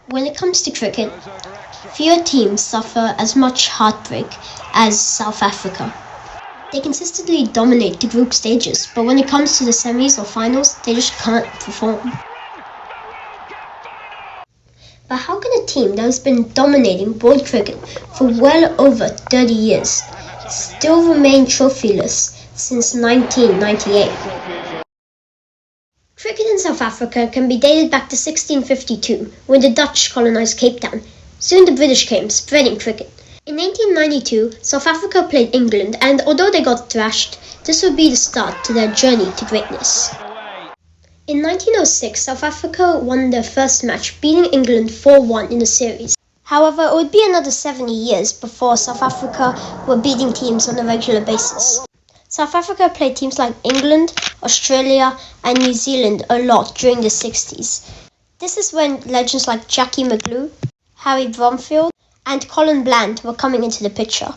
When it comes to cricket, fewer teams suffer as much heartbreak as South Africa. They consistently dominate the group stages, but when it comes to the semis or finals, they just can't perform. But how can a team that has been dominating world cricket for well over 30 years still remain trophyless since 1998? Cricket in South Africa can be dated back to 1652, when the Dutch colonised Cape Town. Soon the British came, spreading cricket. In 1892, South Africa played England, and although they got thrashed, this would be the start to their journey to greatness. In 1906, South Africa won their first match, beating England 4-1 in the series. However, it would be another 70 years before South Africa were beating teams on a regular basis. South Africa played teams like England, Australia, and New Zealand a lot during the 60s. This is when legends like Jackie McGlew, Harry Bromfield, and Colin Bland were coming into the picture.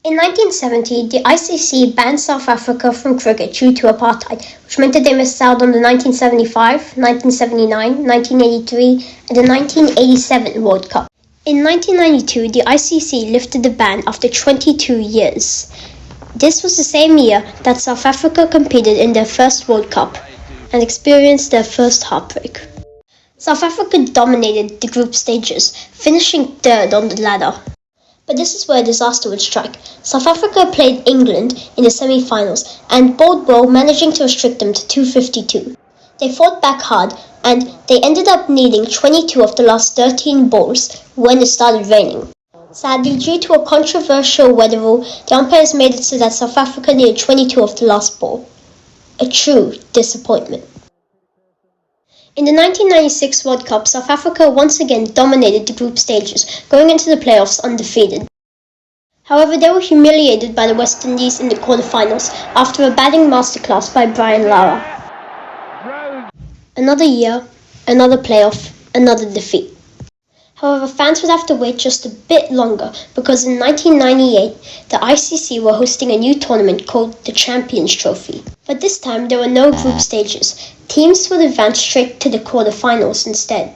In 1970, the ICC banned South Africa from cricket due to apartheid, which meant that they missed out on the 1975, 1979, 1983, and the 1987 World Cup. In 1992, the ICC lifted the ban after 22 years. This was the same year that South Africa competed in their first World Cup and experienced their first heartbreak. South Africa dominated the group stages, finishing third on the ladder. But this is where disaster would strike. South Africa played England in the semi-finals and bowled well, managing to restrict them to 252. They fought back hard and they ended up needing 22 of the last 13 balls when it started raining. Sadly, due to a controversial weather rule, the umpires made it so that South Africa needed 22 of the last ball. A true disappointment. In the 1996 World Cup, South Africa once again dominated the group stages, going into the playoffs undefeated. However, they were humiliated by the West Indies in the quarterfinals after a batting masterclass by Brian Lara. Another year, another playoff, another defeat. However, fans would have to wait just a bit longer because in 1998, the ICC were hosting a new tournament called the Champions Trophy. But this time, there were no group stages. Teams would advance straight to the quarterfinals instead.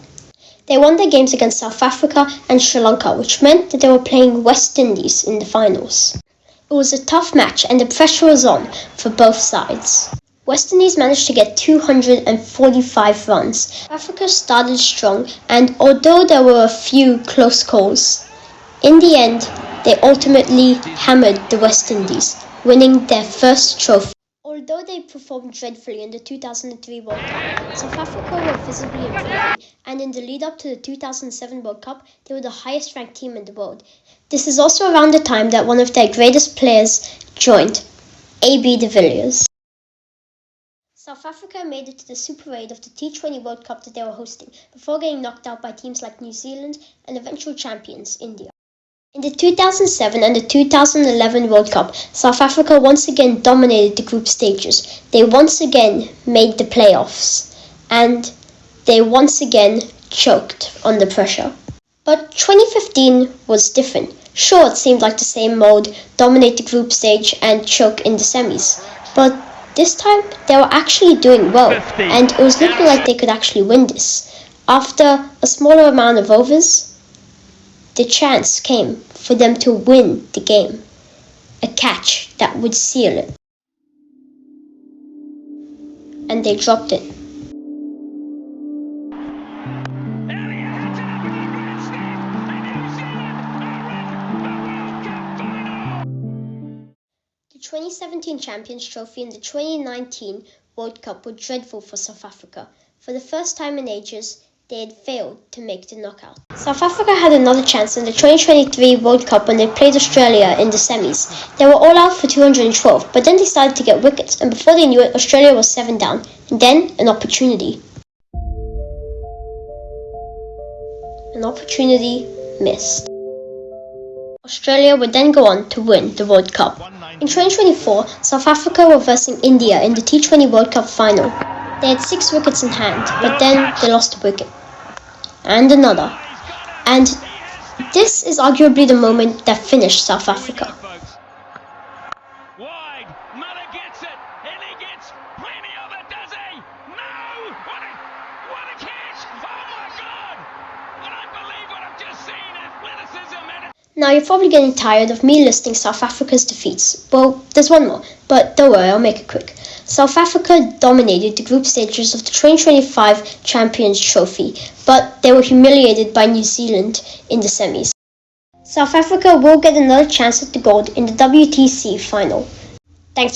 They won their games against South Africa and Sri Lanka, which meant that they were playing West Indies in the finals. It was a tough match and the pressure was on for both sides. West Indies managed to get 245 runs. Africa started strong, and although there were a few close calls, in the end, they ultimately hammered the West Indies, winning their first trophy. Although they performed dreadfully in the 2003 World Cup, South Africa were visibly improving, and in the lead-up to the 2007 World Cup, they were the highest-ranked team in the world. This is also around the time that one of their greatest players joined, A.B. de Villiers. South Africa made it to the Super 8 of the T20 World Cup that they were hosting, before getting knocked out by teams like New Zealand and eventual champions, India. In the 2007 and the 2011 World Cup, South Africa once again dominated the group stages. They once again made the playoffs, and they once again choked under pressure. But 2015 was different. Sure, it seemed like the same mode, dominate the group stage and choke in the semis, but this time, they were actually doing well, and it was looking like they could actually win this. After a smaller amount of overs, the chance came for them to win the game. A catch that would seal it. And they dropped it. The 2017 Champions Trophy and the 2019 World Cup were dreadful for South Africa. For the first time in ages, they had failed to make the knockout. South Africa had another chance in the 2023 World Cup when they played Australia in the semis. They were all out for 212, but then they started to get wickets, and before they knew it, Australia was 7 down. And then, an opportunity. An opportunity missed. Australia would then go on to win the World Cup. In 2024, South Africa were versing India in the T20 World Cup final. They had 6 wickets in hand, but then they lost a wicket. And another. And this is arguably the moment that finished South Africa. What a catch! Oh my God! Now you're probably getting tired of me listing South Africa's defeats. Well, there's one more, but don't worry, I'll make it quick. South Africa dominated the group stages of the 2025 Champions Trophy, but they were humiliated by New Zealand in the semis. South Africa will get another chance at the gold in the WTC final. Thanks.